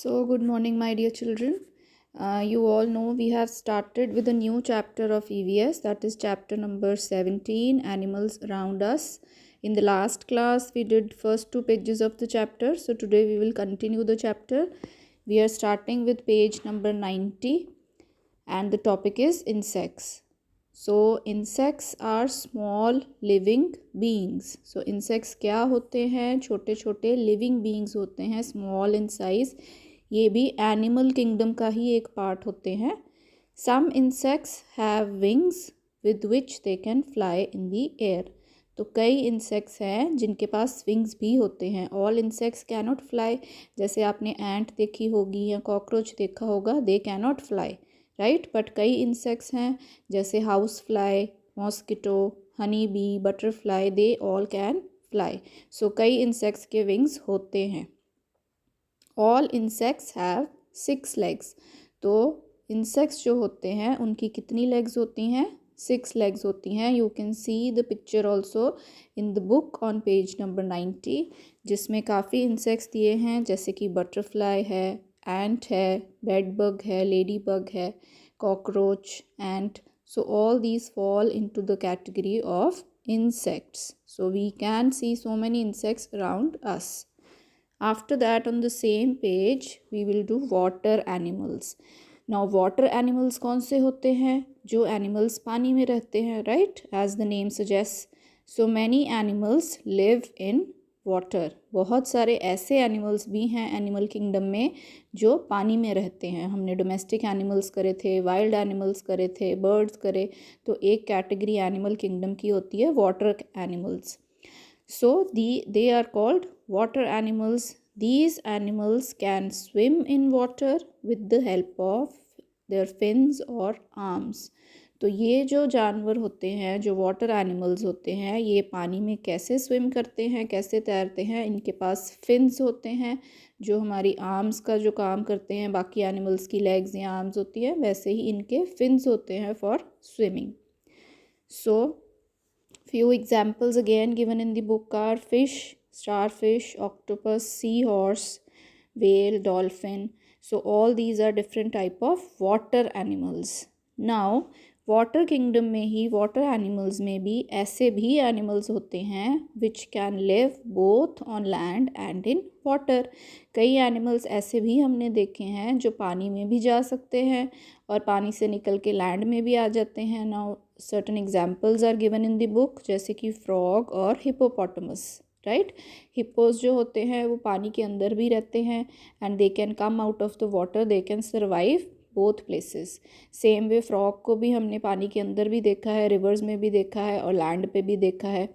So, good morning, my dear children. You all know we have started with a new chapter of EVS, that is chapter number 17, Animals Around Us. In the last class, we did first two pages of the chapter. So, today we will continue the chapter. We are starting with page number 90, and the topic is insects. So, insects are small living beings. So, insects क्या होते हैं? छोटे छोटे living beings होते हैं, small in size. ये भी animal kingdom का ही एक पार्ट होते हैं. Some insects have wings with which they can fly in the air. तो कई इंसेक्ट्स हैं जिनके पास विंग्स भी होते हैं. All insects cannot fly. जैसे आपने एंट देखी होगी या कॉकरोच देखा होगा, they cannot fly, right. But कई इंसेक्ट्स हैं जैसे house fly, mosquito, honey bee, butterfly, they all can fly. So कई इंसेक्ट्स के विंग्स होते हैं. All insects have 6 legs. तो इंसेक्ट्स जो होते हैं उनकी कितनी लेग्स होती हैं? 6 legs होती हैं. You can see the picture also in the book on page number 90, जिसमें काफ़ी इंसेक्ट्स दिए हैं जैसे कि बटरफ्लाई है, एंट है, बेड बग है, लेडी बग है, cockroach, ant. So all these fall into the category of insects. So we can see so many insects around us. After that, on the same page, we will do water animals. Now, water animals कौन से होते हैं? जो animals पानी में रहते हैं, right? As the name suggests. So many animals live in water. बहुत सारे ऐसे animals भी हैं animal kingdom में जो पानी में रहते हैं. हमने domestic animals करे थे, wild animals करे थे, birds करे. तो एक category animal kingdom की होती है water animals. So they are called water animals. These animals can swim in water with the help of their fins or arms. तो ये जो जानवर होते हैं, जो वाटर एनिमल्स होते हैं, ये पानी में कैसे स्विम करते हैं, कैसे तैरते हैं? इनके पास फिन्स होते हैं जो हमारी आर्म्स का जो काम करते हैं. बाकी एनिमल्स की लेग्स या आर्म्स होती हैं, वैसे ही इनके फिन्स होते हैं for swimming. So few examples again given in the book are fish, starfish, octopus, seahorse, whale, dolphin. So all these are different type of water animals. Now water kingdom में ही water animals में भी ऐसे भी animals होते हैं which can live both on land and in water. कई animals ऐसे भी हमने देखे हैं जो पानी में भी जा सकते हैं और पानी से निकल के लैंड में भी आ जाते हैं. Now certain examples are given in the book, जैसे कि फ्रॉग और हिपोपोटामस, राइट. हिप्पोज जो होते हैं वो पानी के अंदर भी रहते हैं and they can come out of the water, they can survive both places. Same way frog को भी हमने पानी के अंदर भी देखा है, रिवर्स में भी देखा है और लैंड पे भी देखा है.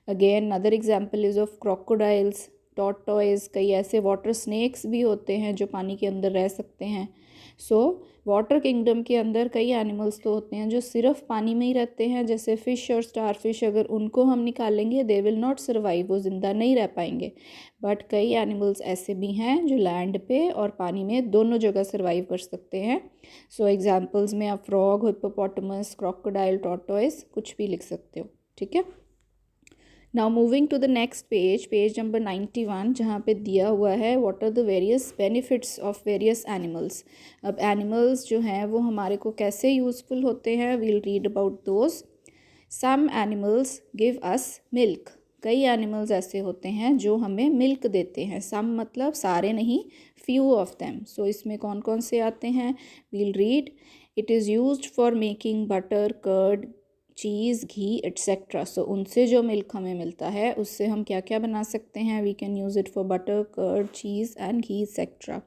Again other example is of crocodiles, tortoise. कई ऐसे वाटर स्नेक्स भी होते हैं जो पानी के अंदर रह सकते हैं. सो वाटर किंगडम के अंदर कई एनिमल्स तो होते हैं जो सिर्फ पानी में ही रहते हैं, जैसे फ़िश और स्टारफिश. अगर उनको हम निकालेंगे दे विल नॉट सर्वाइव, वो ज़िंदा नहीं रह पाएंगे. बट कई एनिमल्स ऐसे भी हैं जो लैंड पे और पानी में दोनों जगह सर्वाइव कर सकते हैं. सो एग्जाम्पल्स में आप फ्रॉग, हिप्पोपोटामस, क्रोकोडाइल, टॉर्टॉइज कुछ भी लिख सकते हो, ठीक है. Now moving to the next page, page number 91, जहाँ पे दिया हुआ है what are the various benefits of various animals. अब एनिमल्स जो हैं वो हमारे को कैसे यूज़फुल होते हैं, we'll read about those. Some animals give us milk. कई एनिमल्स ऐसे होते हैं जो हमें मिल्क देते हैं. सम मतलब सारे नहीं, फ्यू ऑफ देम. सो इसमें कौन कौन से आते हैं, we'll read. It is used for making butter, curd, cheese, ghee etcetera. So उनसे जो मिल्क हमें मिलता है उससे हम क्या क्या बना सकते हैं? We can use it for butter, curd, cheese and ghee etcetera.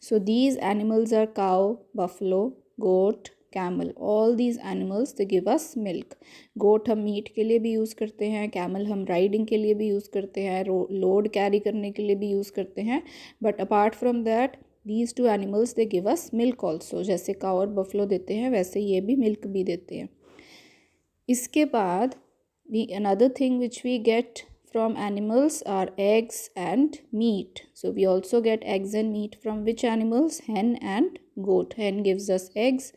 So these animals are cow, buffalo, goat, camel. All these animals they give us milk. Goat हम मीट के लिए भी यूज़ करते हैं, कैमल हम राइडिंग के लिए भी यूज़ करते हैं, लोड कैरी करने के लिए भी यूज़ करते हैं. But apart from that these two animals they give us milk also. जैसे काउ और बफलो देते हैं वैसे ये भी मिल्क भी देते हैं. इसके बाद we another thing which we get from animals are eggs and meat. So we also get eggs and meat from which animals? Hen and goat. Hen gives us eggs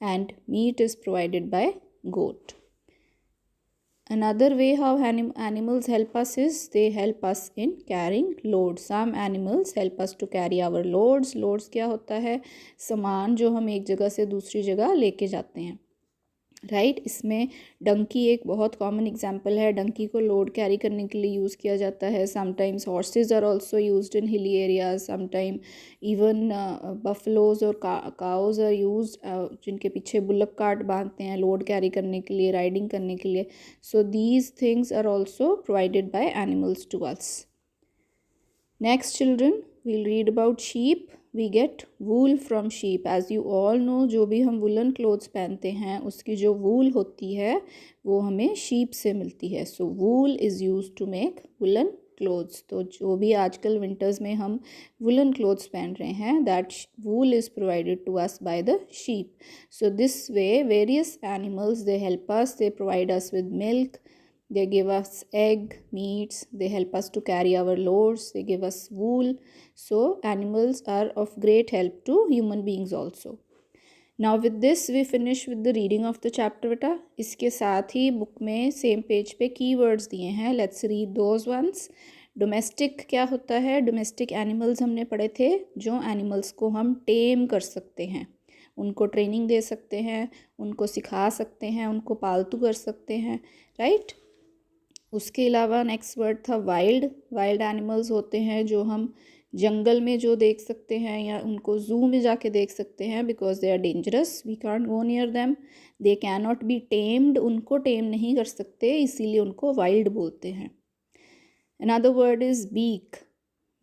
and meat is provided by goat. Another way how animals help us is they help us in carrying loads. Some animals help us to carry our loads. Loads क्या होता है? सामान जो हम एक जगह से दूसरी जगह लेके जाते हैं, राइट इसमें डंकी एक बहुत कॉमन एग्जांपल है. डंकी को लोड कैरी करने के लिए यूज़ किया जाता है. Sometimes horses are also used in hilly areas. Sometime even buffaloes और काउज आर यूज, जिनके पीछे बुलक कार्ट बांधते हैं लोड कैरी करने के लिए, राइडिंग करने के लिए. So these things are also provided by animals to us. Next children, we'll read about sheep. We get wool from sheep. As you all know, जो भी हम वुलन क्लोथ्स पहनते हैं उसकी जो वूल होती है वो हमें शीप से मिलती है. So wool is use to make woollen clothes. तो जो भी आजकल विंटर्स में हम वुलन क्लोथ्स पहन रहे हैं, that wool is provided to us by the sheep. So this way various animals they help us. They provide us with milk. They give us egg, meats, they help us to carry our loads, they give us wool. So animals are of great help to human beings also. Now with this we finish with the reading of the chapter beta. इसके साथ ही book में same page पे keywords दिए हैं. Let's read those ones. Domestic क्या होता है? Domestic animals हमने पढ़े थे, जो एनिमल्स को हम टेम कर सकते हैं, उनको ट्रेनिंग दे सकते हैं, उनको सिखा सकते हैं, उनको पालतू कर सकते हैं, राइट. उसके अलावा नेक्स्ट वर्ड था वाइल्ड. वाइल्ड एनिमल्स होते हैं जो हम जंगल में जो देख सकते हैं या उनको जू में जाके देख सकते हैं, because they are dangerous, we can't go near them. They can not be tamed, उनको टेम नहीं कर सकते, इसीलिए उनको वाइल्ड बोलते हैं. Another word is beak.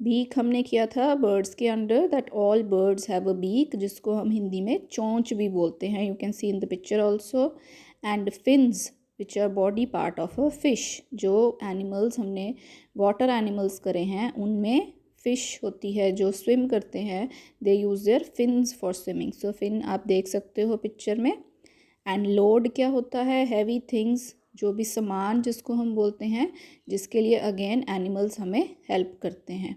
Beak हमने किया था बर्ड्स के under, that all birds have a beak, जिसको हम हिंदी में चोंच भी बोलते हैं. You can see in the picture also. And fins which are body part of a fish. जो एनिमल्स हमने वाटर एनिमल्स करे हैं उनमें फ़िश होती है जो स्विम करते हैं, they use their fins for swimming. So fin आप देख सकते हो पिक्चर में. एंड लोड क्या होता है? हैवी थिंग्स, जो भी सामान जिसको हम बोलते हैं, जिसके लिए अगेन एनिमल्स हमें हेल्प करते हैं.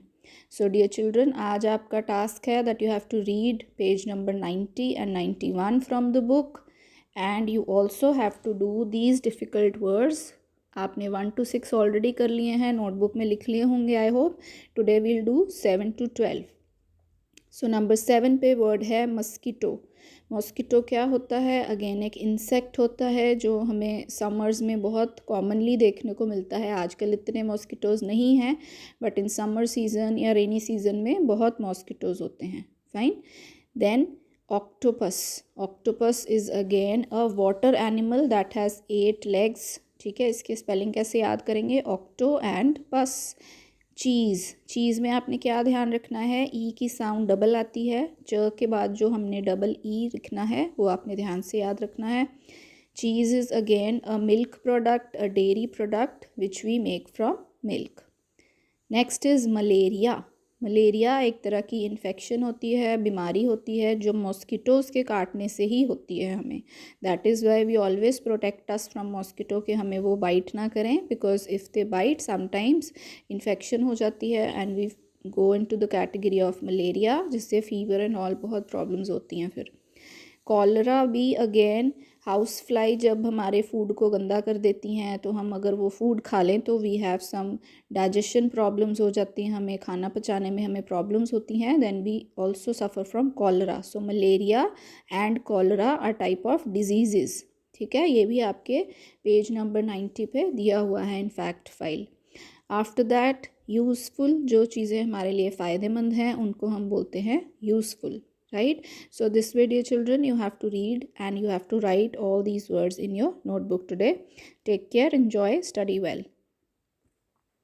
सो डियर चिल्ड्रन, आज आपका टास्क है that you have to read page number 90 and 91 from the book. And you also have to do these difficult words. आपने 1 to 6 ऑलरेडी कर लिए हैं, नोटबुक में लिख लिए होंगे I hope. Today we'll do 7 to 12. So number 7 पे word है मस्कीटो. मॉस्किटो क्या होता है? अगेन एक इंसेक्ट होता है जो हमें समर्स में बहुत कॉमनली देखने को मिलता है. आजकल इतने मॉस्किटोज़ नहीं हैं, बट इन समर सीज़न या रेनी सीज़न में बहुत मॉस्किटोज़ होते हैं. Fine. Then octopus. Octopus is again a water animal that has 8 legs. ठीक है, इसके स्पेलिंग कैसे याद करेंगे? ऑक्टो एंड पस. चीज़. चीज़ में आपने क्या ध्यान रखना है? ई की साउंड डबल आती है. च के बाद जो हमने डबल ई लिखना है वो आपने ध्यान से याद रखना है. Cheese is again a milk product, a dairy product which we make from milk. Next is malaria. Malaria एक तरह की इन्फेक्शन होती है, बीमारी होती है जो मॉस्किटोज़ के काटने से ही होती है हमें. That is why we always protect us from mosquito, कि हमें वो बाइट ना करें, because if they bite sometimes infection हो जाती है and we go into the category of malaria, जिससे फीवर एंड ऑल बहुत प्रॉब्लम्स होती हैं. फिर कॉलरा भी अगेन हाउस फ्लाई जब हमारे फूड को गंदा कर देती हैं, तो हम अगर वो फूड खा लें तो we have some digestion problems हो जाती हैं, हमें खाना पचाने में हमें प्रॉब्लम्स होती हैं. Then we also suffer from cholera. So malaria and cholera are type of disease. ठीक है, ये भी आपके पेज नंबर 90 पे दिया हुआ है in fact file. After that useful. जो चीज़ें हमारे लिए फ़ायदेमंद हैं उनको हम बोलते हैं useful. Right. So this way, dear children, you have to read and you have to write all these words in your notebook today. Take care, enjoy, study well.